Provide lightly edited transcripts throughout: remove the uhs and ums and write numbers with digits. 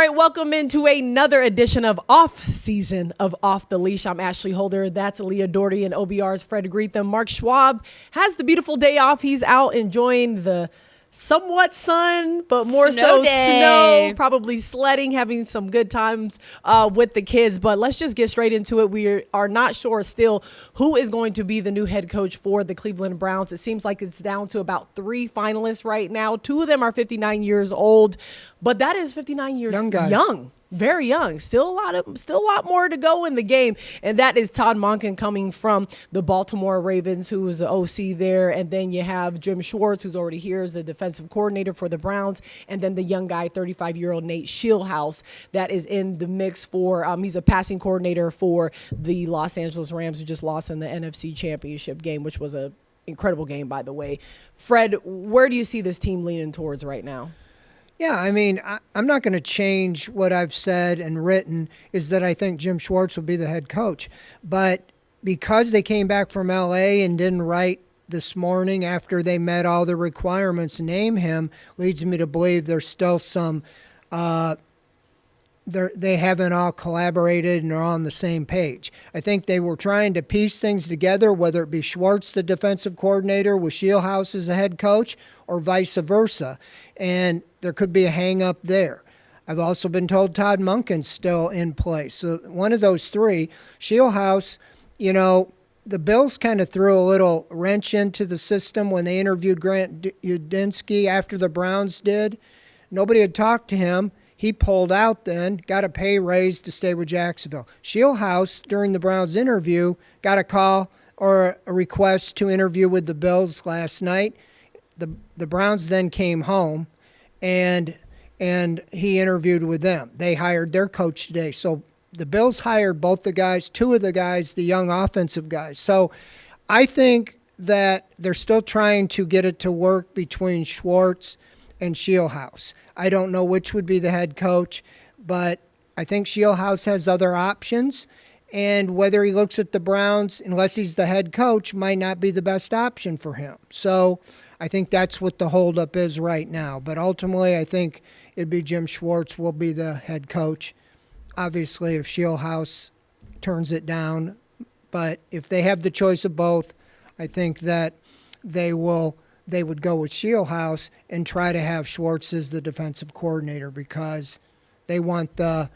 right, welcome into another edition of Off Season of Off the Leash. I'm Ashley Holder. That's Leah Doherty and OBR's Fred Greetham. Mark Schwab has the beautiful day off. He's out enjoying the somewhat sun, but more snow, probably sledding, having some good times with the kids. But let's just get straight into it. We are not sure still who is going to be the new head coach for the Cleveland Browns. It seems like it's down to about 3 finalists right now. 2 of them are 59 years old, but that is 59 years young. Very young. Still a lot more to go in the game. And that is Todd Monken coming from the Baltimore Ravens, who is the OC there. And then you have Jim Schwartz, who's already here as a defensive coordinator for the Browns. And then the young guy, 35-year-old Nate Shieldhouse, that is in the mix for, he's a passing coordinator for the Los Angeles Rams, who just lost in the NFC Championship game, which was an incredible game, by the way. Fred, where do you see this team leaning towards right now? Yeah, I mean, I'm not going to change what I've said and written, is that I think Jim Schwartz will be the head coach. But because they came back from L.A. and didn't write this morning after they met all the requirements, name him, leads me to believe there's still some they haven't all collaborated and are on the same page. I think they were trying to piece things together, whether it be Schwartz, the defensive coordinator, with Shieldhouse as the head coach, or vice versa. And there could be a hang-up there. I've also been told Todd Monken's still in place. So one of those three. Shieldhouse, you know, the Bills kind of threw a little wrench into the system when they interviewed Grant Udinski after the Browns did. Nobody had talked to him. He pulled out then, got a pay raise to stay with Jacksonville. Shieldhouse, during the Browns interview, got a call or a request to interview with the Bills last night. The Browns then came home, and he interviewed with them. They hired their coach today. So the Bills hired both the guys, 2 of the guys, the young offensive guys. So I think that they're still trying to get it to work between Schwartz and Shieldhouse. I don't know which would be the head coach, but I think Shieldhouse has other options. And whether he looks at the Browns, unless he's the head coach, might not be the best option for him. So I think that's what the holdup is right now. But ultimately, I think it'd be Jim Schwartz will be the head coach. Obviously, if Shieldhouse turns it down. But if they have the choice of both, I think that they would go with Shieldhouse and try to have Schwartz as the defensive coordinator, because they want the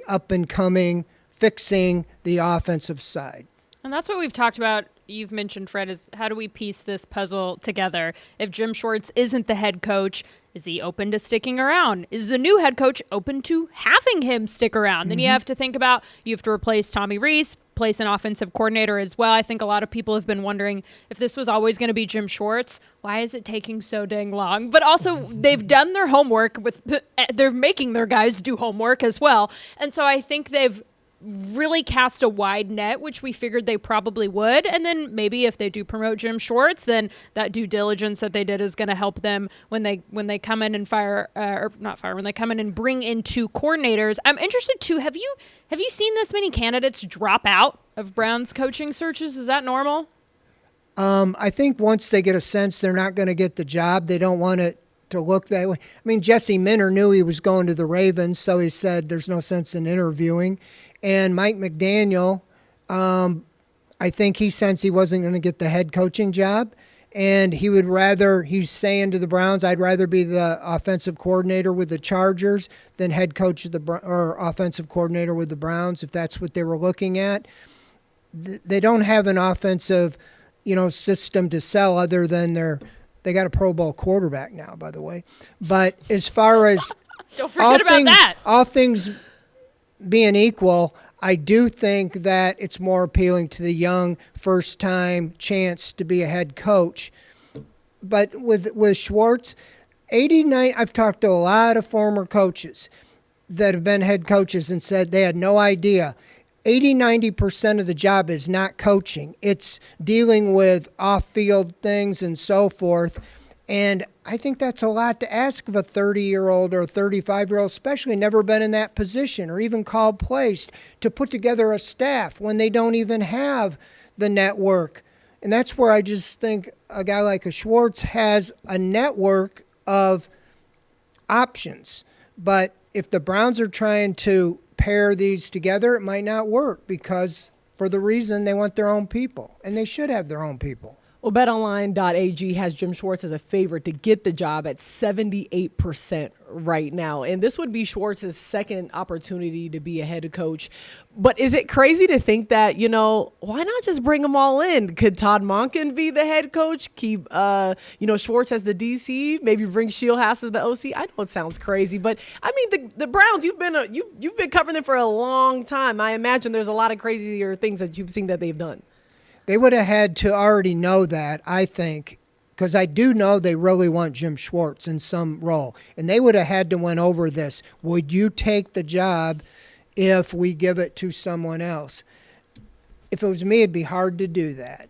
up-and-coming, fixing the offensive side. And that's what we've talked about. You've mentioned, Fred, is how do we piece this puzzle together? If Jim Schwartz isn't the head coach, is he open to sticking around? Is the new head coach open to having him stick around? Mm-hmm. Then you have to think about, you have to replace Tommy Rees, place an offensive coordinator as well. I think a lot of people have been wondering if this was always going to be Jim Schwartz. Why is it taking so dang long? But also, they've done their homework. They're making their guys do homework as well. And so I think they've really cast a wide net, which we figured they probably would. And then maybe if they do promote Jim Schwartz, then that due diligence that they did is going to help them when they come in and when they come in and bring in 2 coordinators. I'm interested too. Have you seen this many candidates drop out of Browns coaching searches? Is that normal? I think once they get a sense they're not going to get the job, they don't want it to look that way. I mean, Jesse Minter knew he was going to the Ravens, so he said there's no sense in interviewing. And Mike McDaniel, I think he sensed he wasn't going to get the head coaching job. And he would rather, he's saying to the Browns, I'd rather be the offensive coordinator with the Chargers than head coach of or offensive coordinator with the Browns, if that's what they were looking at. They don't have an offensive, system to sell other than they got a Pro Bowl quarterback now, by the way. But as far as don't forget about that. All things being equal, I do think that it's more appealing to the young first-time chance to be a head coach. But with Schwartz, 89, I've talked to a lot of former coaches that have been head coaches and said they had no idea. 80-90% of the job is not coaching. It's dealing with off-field things and so forth. And I think that's a lot to ask of a 30-year-old or a 35-year-old, especially never been in that position or even called plays, to put together a staff when they don't even have the network. And that's where I just think a guy like a Schwartz has a network of options. But if the Browns are trying to pair these together, it might not work because for the reason they want their own people, and they should have their own people. Well, BetOnline.ag has Jim Schwartz as a favorite to get the job at 78% right now. And this would be Schwartz's second opportunity to be a head coach. But is it crazy to think that, why not just bring them all in? Could Todd Monken be the head coach? Keep, Schwartz as the DC? Maybe bring Shieldhouse as the OC? I know it sounds crazy, but I mean, the Browns, you've been covering them for a long time. I imagine there's a lot of crazier things that you've seen that they've done. They would have had to already know that, I think, because I do know they really want Jim Schwartz in some role. And they would have had to went over this. Would you take the job if we give it to someone else? If it was me, it'd be hard to do that.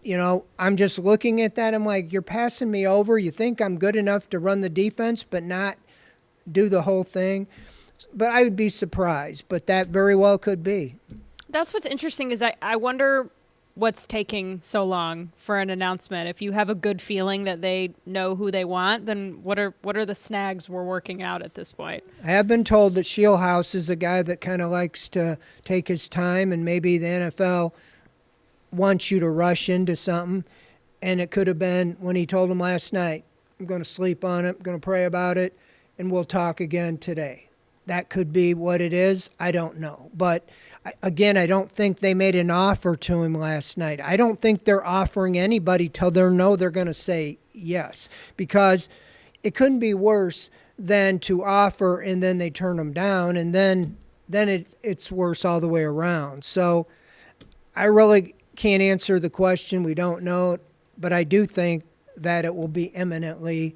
I'm just looking at that. I'm like, you're passing me over. You think I'm good enough to run the defense but not do the whole thing? But I would be surprised. But that very well could be. That's what's interesting is I wonder what's taking so long for an announcement. If you have a good feeling that they know who they want, then what are the snags we're working out at this point? I have been told that Shieldhouse is a guy that kind of likes to take his time, and maybe the NFL wants you to rush into something. And it could have been when he told him last night, I'm going to sleep on it, I'm going to pray about it, and we'll talk again today. That could be what it is. I don't know. But again, I don't think they made an offer to him last night. I don't think they're offering anybody till they're going to say yes, because it couldn't be worse than to offer and then they turn them down, and then it's worse all the way around. So I really can't answer the question. We don't know, but I do think that it will be imminently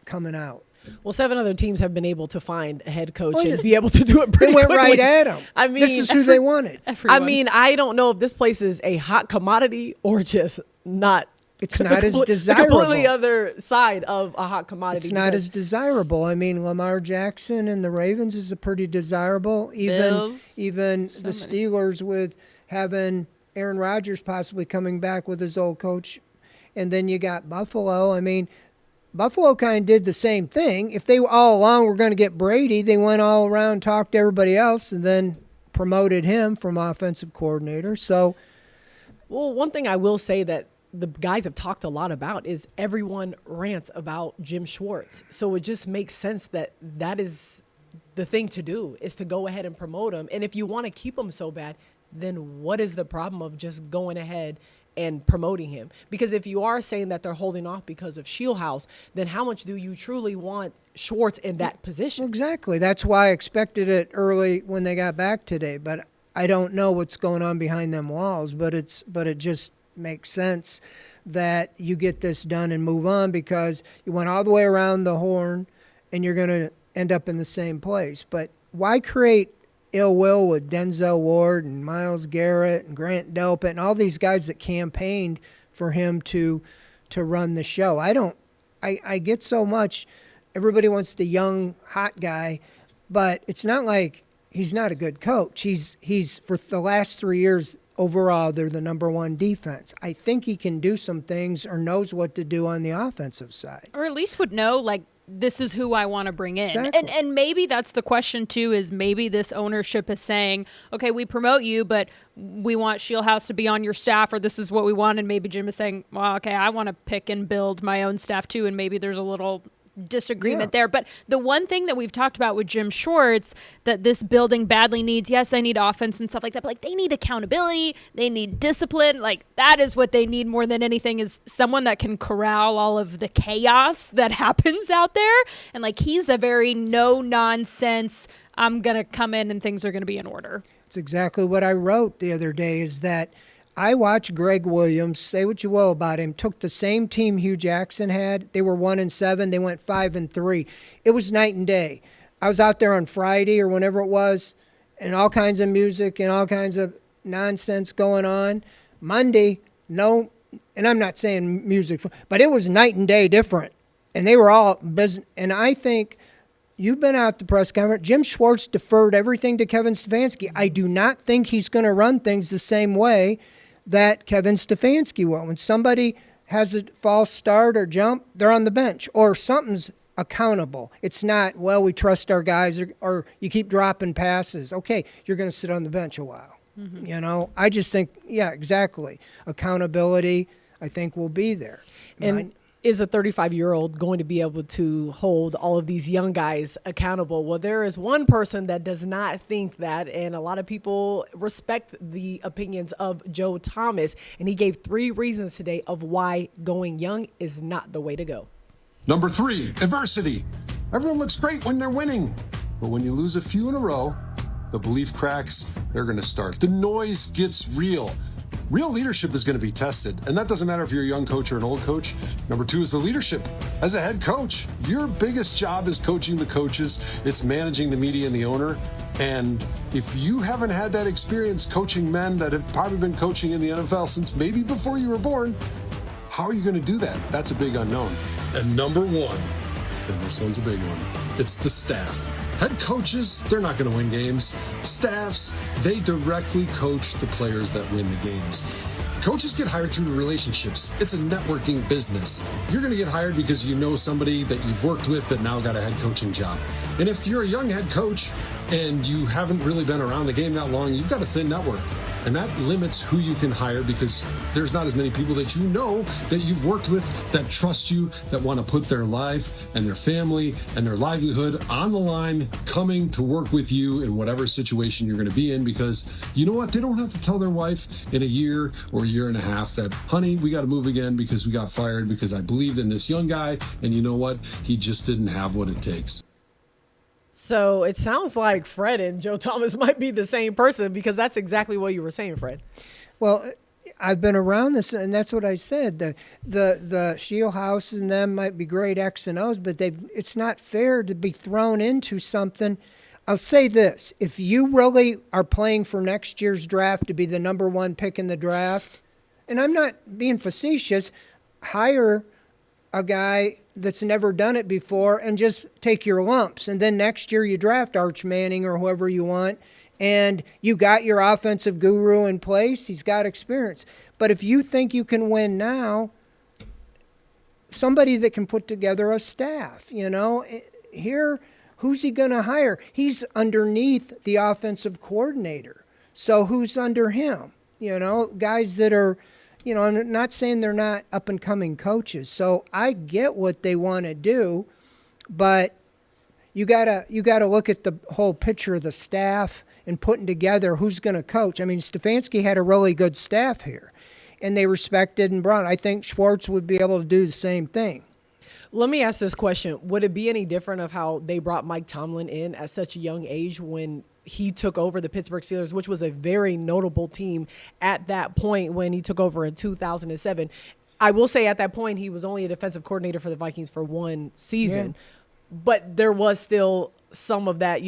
coming out. Well, 7 other teams have been able to find a head coach and be able to do it pretty quickly. They went quickly. right at him. I mean, this is who they wanted. Everyone. I mean, I don't know if this place is a hot commodity or just not. It's not as desirable. The completely other side of a hot commodity. It's not as desirable. I mean, Lamar Jackson and the Ravens is a pretty desirable. Bills. Even the Steelers with having Aaron Rodgers possibly coming back with his old coach. And then you got Buffalo. I mean, Buffalo kind of did the same thing. If they all along were going to get Brady, they went all around, talked to everybody else, and then promoted him from offensive coordinator. So, well, one thing I will say that the guys have talked a lot about is everyone rants about Jim Schwartz. So it just makes sense that is the thing to do, is to go ahead and promote him. And if you want to keep him so bad, then what is the problem of just going ahead and promoting him? Because if you are saying that they're holding off because of Shieldhouse, then how much do you truly want Schwartz in that position? Exactly. That's why I expected it early when they got back today. But I don't know what's going on behind them walls. But it just makes sense that you get this done and move on, because you went all the way around the horn and you're going to end up in the same place. But why create ill will with Denzel Ward and Myles Garrett and Grant Delpit and all these guys that campaigned for him to run the show? I get so much. Everybody wants the young, hot guy, but it's not like he's not a good coach. He's for the last 3 years overall, they're the number one defense. I think he can do some things or knows what to do on the offensive side. Or at least would know, like, this is who I want to bring in. Exactly. And maybe that's the question, too, is maybe this ownership is saying, okay, we promote you, but we want Shieldhouse to be on your staff, or this is what we want. And maybe Jim is saying, well, okay, I want to pick and build my own staff, too. And maybe there's a little disagreement there. But the one thing that we've talked about with Jim Schwartz that this building badly needs, yes, I need offense and stuff like that, but like they need accountability, they need discipline. Like that is what they need more than anything, is someone that can corral all of the chaos that happens out there. And like he's a very no nonsense, I'm gonna come in and things are gonna be in order. It's exactly what I wrote the other day, is that I watched Greg Williams, say what you will about him, took the same team Hugh Jackson had. They were 1-7. They went 5-3. It was night and day. I was out there on Friday or whenever it was, and all kinds of music and all kinds of nonsense going on. Monday, no, and I'm not saying music, but it was night and day different. And they were all business. And I think you've been out at the press conference. Jim Schwartz deferred everything to Kevin Stefanski. I do not think he's going to run things the same way that Kevin Stefanski will. When somebody has a false start or jump, they're on the bench, or something's accountable. It's not, well, we trust our guys, or you keep dropping passes. Okay, you're going to sit on the bench a while. I just think, yeah, exactly. Accountability, I think, will be there. And is a 35-year-old going to be able to hold all of these young guys accountable? Well, there is one person that does not think that, and a lot of people respect the opinions of Joe Thomas, and he gave 3 reasons today of why going young is not the way to go. Number 3, adversity. Everyone looks great when they're winning, but when you lose a few in a row, the belief cracks, they're going to start. The noise gets real. Real leadership is going to be tested, and that doesn't matter if you're a young coach or an old coach. Number 2 is the leadership. As a head coach, your biggest job is coaching the coaches. It's managing the media and the owner. And if you haven't had that experience coaching men that have probably been coaching in the NFL since maybe before you were born, how are you going to do that? That's a big unknown. And number 1, and this one's a big one, it's the staff. Head coaches, they're not going to win games. Staffs, they directly coach the players that win the games. Coaches get hired through relationships. It's a networking business. You're going to get hired because you know somebody that you've worked with that now got a head coaching job. And if you're a young head coach and you haven't really been around the game that long, you've got a thin network. And that limits who you can hire because there's not as many people that you know that you've worked with that trust you, that want to put their life and their family and their livelihood on the line, coming to work with you in whatever situation you're going to be in, because you know what? They don't have to tell their wife in a year or a year and a half that, honey, we got to move again because we got fired because I believed in this young guy. And you know what? He just didn't have what it takes. So it sounds like Fred and Joe Thomas might be the same person, because that's exactly what you were saying, Fred. Well, I've been around this, and that's what I said. The Shield houses and them might be great X and O's, but it's not fair to be thrown into something. I'll say this. If you really are playing for next year's draft to be the number 1 pick in the draft, and I'm not being facetious, hire a guy that's never done it before and just take your lumps. And then next year you draft Arch Manning or whoever you want, and you got your offensive guru in place. He's got experience. But if you think you can win now, somebody that can put together a staff, here, who's he going to hire? He's underneath the offensive coordinator. So who's under him? Guys that are, I'm not saying they're not up-and-coming coaches. So I get what they want to do, but you gotta look at the whole picture of the staff and putting together who's going to coach. I mean, Stefanski had a really good staff here, and they respected and brought. I think Schwartz would be able to do the same thing. Let me ask this question. Would it be any different of how they brought Mike Tomlin in at such a young age when he took over the Pittsburgh Steelers, which was a very notable team at that point when he took over in 2007? I will say at that point he was only a defensive coordinator for the Vikings for 1 season. Yeah. But there was still some of that,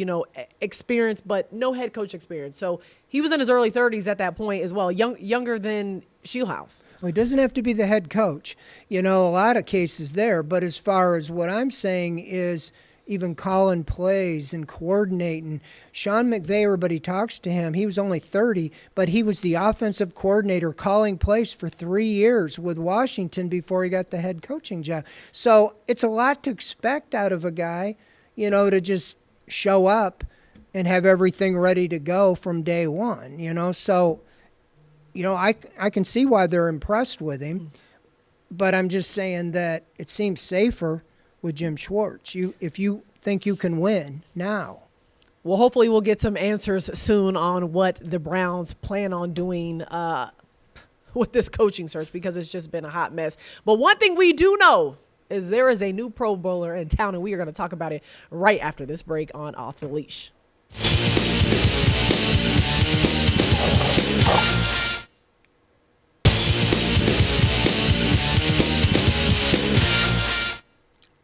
experience, but no head coach experience. So he was in his early 30s at that point as well, younger than Shieldhouse. Well, he doesn't have to be the head coach. A lot of cases there. But as far as what I'm saying is even calling plays and coordinating. Sean McVay, everybody talks to him. He was only 30, but he was the offensive coordinator calling plays for 3 years with Washington before he got the head coaching job. So it's a lot to expect out of a guy, to just show up and have everything ready to go from day one, So, I can see why they're impressed with him, but I'm just saying that it seems safer with Jim Schwartz. If you think you can win now. Well, hopefully we'll get some answers soon on what the Browns plan on doing with this coaching search, because it's just been a hot mess. But one thing we do know is there is a new Pro Bowler in town, and we are going to talk about it right after this break on Off the Leash.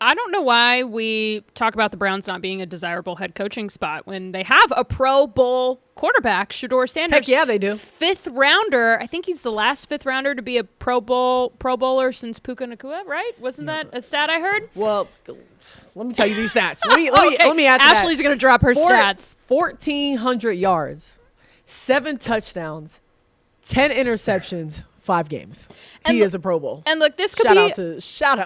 I don't know why we talk about the Browns not being a desirable head coaching spot when they have a Pro Bowl quarterback, Shedeur Sanders. Heck yeah, they do. 5th rounder. I think he's the last 5th rounder to be a Pro Bowler since Puka Nacua, right? Wasn't that a stat I heard? Well, let me tell you these stats. Let me add to Ashley's going to drop her stats. 1,400 yards, 7 touchdowns, 10 interceptions, 5 games. And He look- is a Pro Bowl. And look, this could Shout out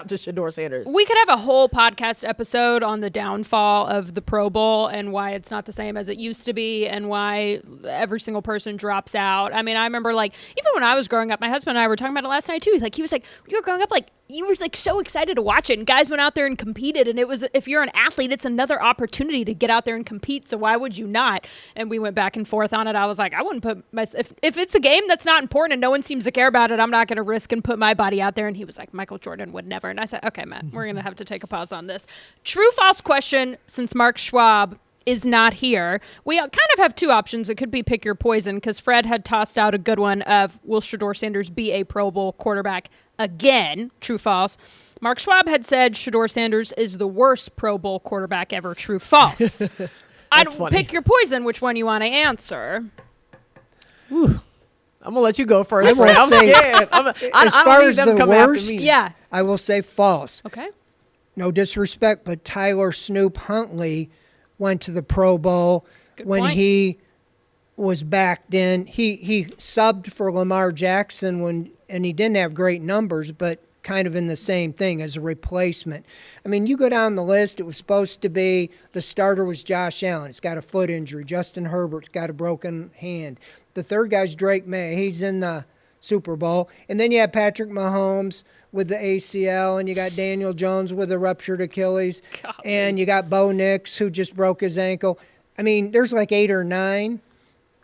to Shedeur Sanders. We could have a whole podcast episode on the downfall of the Pro Bowl and why it's not the same as it used to be and why every single person drops out. I mean, I remember like even when I was growing up, my husband and I were talking about it last night too. Like he was like, you were growing up like you were like so excited to watch it and guys went out there and competed and it was if you're an athlete, it's another opportunity to get out there and compete. So why would you not? And we went back and forth on it. I was like, I wouldn't put my if it's a game that's not important and no one seems to care about it, I'm not going to risk and put my body out there. And he was like, Michael Jordan would never. And I said, okay, Matt, we're going to have to take a pause on this. True, false question, since Mark Schwab is not here. We kind of have 2 options. It could be pick your poison because Fred had tossed out a good one of will Shedeur Sanders be a Pro Bowl quarterback again? True, false. Mark Schwab had said Shedeur Sanders is the worst Pro Bowl quarterback ever. True, false. I'd funny. pick your poison. Which one you want to answer? I'm gonna let you go first. I will I'm say, scared. I as don't far need as them the coming after worst, me. Yeah. I will say false. Okay. No disrespect, but Tyler Snoop Huntley went to the Pro Bowl Good when point. he was back then. He subbed for Lamar Jackson and he didn't have great numbers, but kind of in the same thing as a replacement. I mean, you go down the list, it was supposed to be the starter was Josh Allen. He's got a foot injury. Justin Herbert's got a broken hand. The third guy's Drake May. He's in the Super Bowl. And then you have Patrick Mahomes with the ACL, and you got Daniel Jones with a ruptured Achilles, and you got Bo Nix who just broke his ankle. I mean, there's like 8 or 9.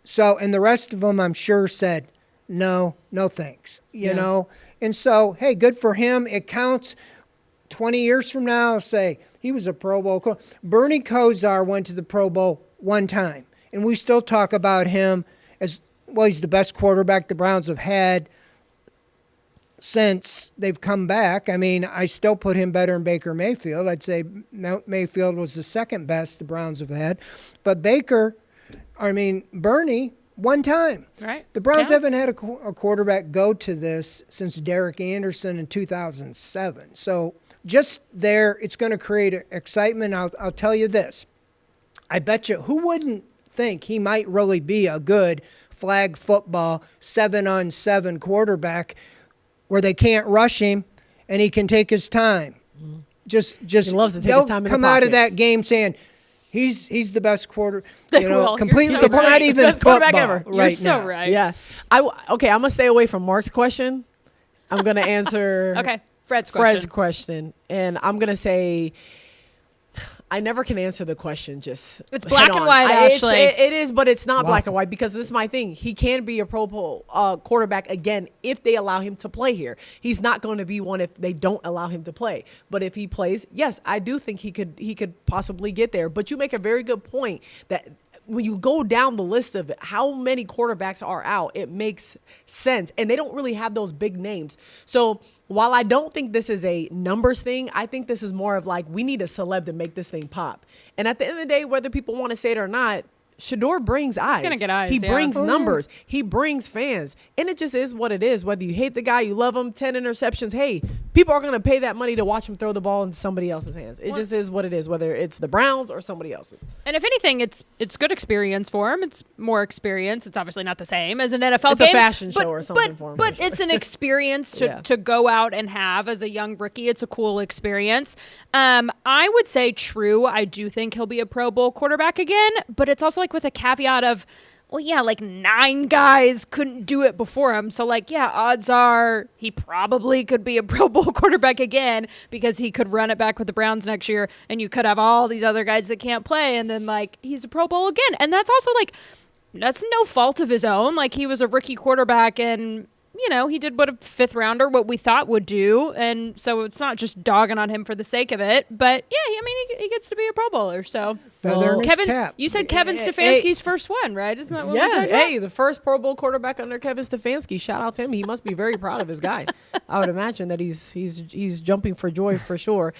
So, and the rest of them, I'm sure, said, no thanks, you know. And so, hey, good for him. It counts 20 years from now. Say, he was a Pro Bowl. Bernie Kosar went to the Pro Bowl 1 time, and we still talk about him as, well, he's the best quarterback the Browns have had since they've come back. I mean, I still put him better than Baker Mayfield. I'd say Mayfield was the second best the Browns have had. But Bernie, 1 time. Right. The Browns Counts. haven't had a quarterback go to this since Derek Anderson in 2007. So just there, it's going to create excitement. I'll tell you this. I bet you, who wouldn't think he might really be a good flag football 7-on-7 quarterback where they can't rush him and he can take his time. Just He loves to take his they'll time in the come out of pocket. that game saying he's the best quarter. You know, will. completely. You're so It's not right. even Best quarterback football ever. right You're so now. right. Yeah. Okay, I'm gonna stay away from Mark's question. I'm gonna answer Okay. Fred's question. Fred's question, and I'm gonna say I never can answer the question. Just It's black head and on. white, It's- Ashley. It is, but it's not black Waffle. and white because this is my thing. He can be a Pro Bowl quarterback again if they allow him to play here. He's not going to be one if they don't allow him to play. But if he plays, yes, I do think he could possibly get there. But you make a very good point that when you go down the list of how many quarterbacks are out, it makes sense. And they don't really have those big names. So while I don't think this is a numbers thing, I think this is more of like we need a celeb to make this thing pop. And at the end of the day, whether people want to say it or not, Shedeur brings eyes. gonna get eyes, He yeah. brings Oh, yeah. numbers. He brings fans. And it just is what it is. Whether you hate the guy, you love him, 10 interceptions, hey, people are going to pay that money to watch him throw the ball into somebody else's hands. It just is what it is, whether it's the Browns or somebody else's. And if anything, it's good experience for him. It's more experience. It's obviously not the same as an NFL It's a game. fashion show or something for him, But for sure. it's an experience to, Yeah. to go out and have as a young rookie. It's a cool experience. I would say true. I do think he'll be a Pro Bowl quarterback again, but it's also like with a caveat of, well, yeah, like 9 guys couldn't do it before him. So, like, yeah, odds are he probably could be a Pro Bowl quarterback again because he could run it back with the Browns next year, and you could have all these other guys that can't play, and then, like, he's a Pro Bowl again. And that's also, like, that's no fault of his own. Like, he was a rookie quarterback, and, you know, he did what a 5th rounder, what we thought would do. And so it's not just dogging on him for the sake of it. But, yeah, I mean, he gets to be a Pro Bowler, so. Feather in his Kevin, cap. you said Kevin Hey, Stefanski's first one, right? Isn't that what we Yeah, talked about? hey, the first Pro Bowl quarterback under Kevin Stefanski. Shout out to him. He must be very proud of his guy. I would imagine that he's jumping for joy for sure.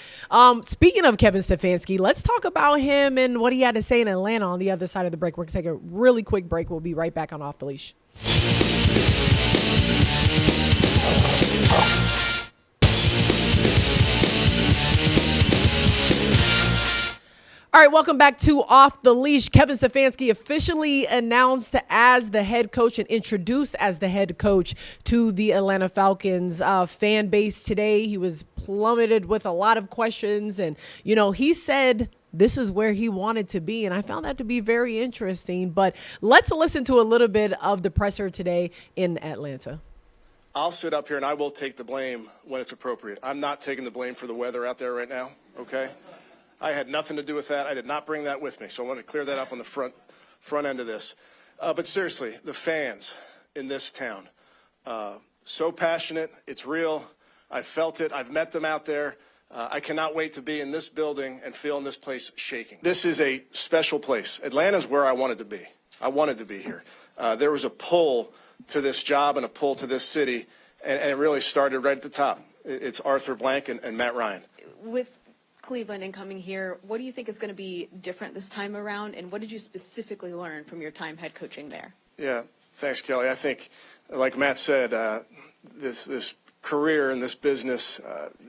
Speaking of Kevin Stefanski, let's talk about him and what he had to say in Atlanta on the other side of the break. We're going to take a really quick break. We'll be right back on Off the Leash. All All right, welcome back to Off the Leash. Kevin Stefanski officially announced as the head coach and introduced as the head coach to the Atlanta Falcons fan base today. He was plummeted with a lot of questions, and, you know, he said this is where he wanted to be, and I found that to be very interesting. But let's listen to a little bit of the presser today in Atlanta. I'll sit up here and I will take the blame when it's appropriate. I'm not taking the blame for the weather out there right now, okay? I had nothing to do with that. I did not bring that with me, so I want to clear that up on the front end of this. But seriously, the fans in this town, so passionate. It's real. I've felt it. I've met them out there. I cannot wait to be in this building and feeling this place shaking. This is a special place. Atlanta's where I wanted to be. I wanted to be here. There was a pull to this job and a pull to this city, and it really started right at the top. It's Arthur Blank and Matt Ryan. With Cleveland and coming here, what do you think is going to be different this time around, and what did you specifically learn from your time head coaching there? Yeah, thanks, Kelly. I think, like Matt said, this career in this business,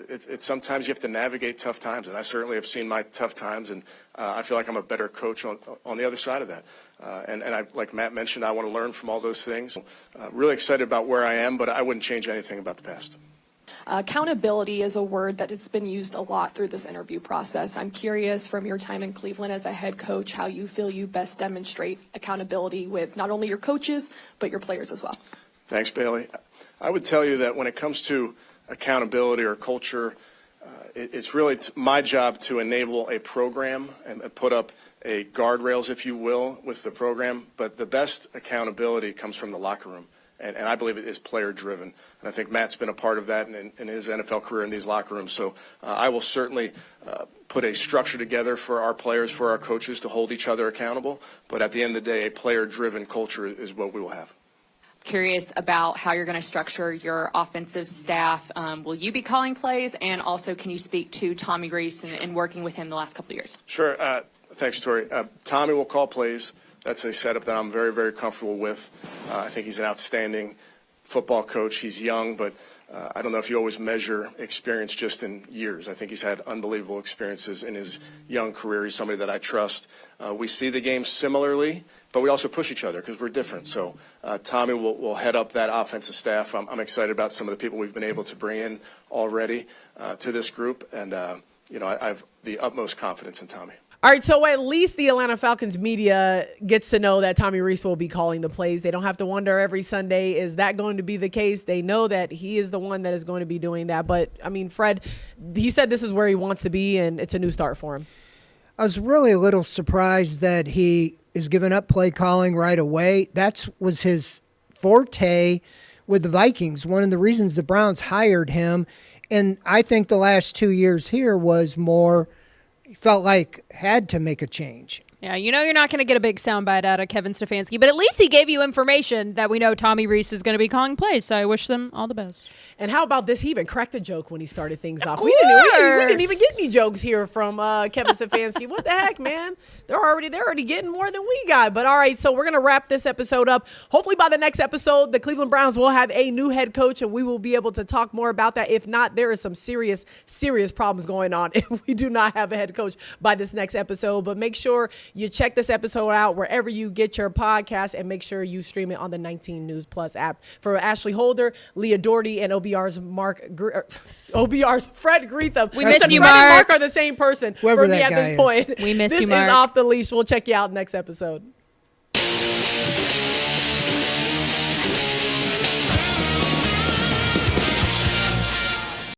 it's sometimes you have to navigate tough times, and I certainly have seen my tough times, and I feel like I'm a better coach on the other side of that. And I, like Matt mentioned, I want to learn from all those things. Really excited about where I am, but I wouldn't change anything about the past. Accountability is a word that has been used a lot through this interview process. I'm curious, from your time in Cleveland as a head coach, how you feel you best demonstrate accountability with not only your coaches, but your players as well. Thanks, Bailey. I would tell you that when it comes to accountability or culture, it's really my job to enable a program and put up a guardrails, if you will, with the program. But the best accountability comes from the locker room. And I believe it is player-driven. And I think Matt's been a part of that in his NFL career in these locker rooms. So I will certainly put a structure together for our players, for our coaches to hold each other accountable. But at the end of the day, a player-driven culture is what we will have. Curious about how you're going to structure your offensive staff. Will you be calling plays? And also, can you speak to Tommy Rees and working with him the last couple of years? Sure. Thanks, Tori. Tommy will call plays. That's a setup that I'm very, very comfortable with. I think he's an outstanding football coach. He's young, but I don't know if you always measure experience just in years. I think he's had unbelievable experiences in his young career. He's somebody that I trust. We see the game similarly, but we also push each other because we're different. So Tommy will head up that offensive staff. I'm excited about some of the people we've been able to bring in already to this group, and I have the utmost confidence in Tommy. All right, so at least the Atlanta Falcons media gets to know that Tommy Rees will be calling the plays. They don't have to wonder every Sunday, is that going to be the case? They know that he is the one that is going to be doing that. But, I mean, Fred, he said this is where he wants to be, and it's a new start for him. I was really a little surprised that he is giving up play calling right away. That was his forte with the Vikings, one of the reasons the Browns hired him. And I think the last 2 years here was more – felt like had to make a change. Yeah, you know you're not going to get a big soundbite out of Kevin Stefanski, but at least he gave you information that we know Tommy Rees is going to be calling plays, so I wish them all the best. And how about this? He even cracked a joke when he started things off. Of We course. didn't even get any jokes here from Kevin Stefanski. What the heck, man? They're already getting more than we got. But all right, so we're going to wrap this episode up. Hopefully by the next episode, the Cleveland Browns will have a new head coach, and we will be able to talk more about that. If not, there is some serious, serious problems going on if we do not have a head coach by this next episode. But make sure you check this episode out wherever you get your podcast, and make sure you stream it on the 19 News Plus app. For Ashley Holder, Leah Doherty, and OBR's Fred Greetham. We miss you, Fred and Mark. Mark are the same person Whoever for me that at guy this point. We miss this you, Mark. This is Off the Leash. We'll check you out next episode.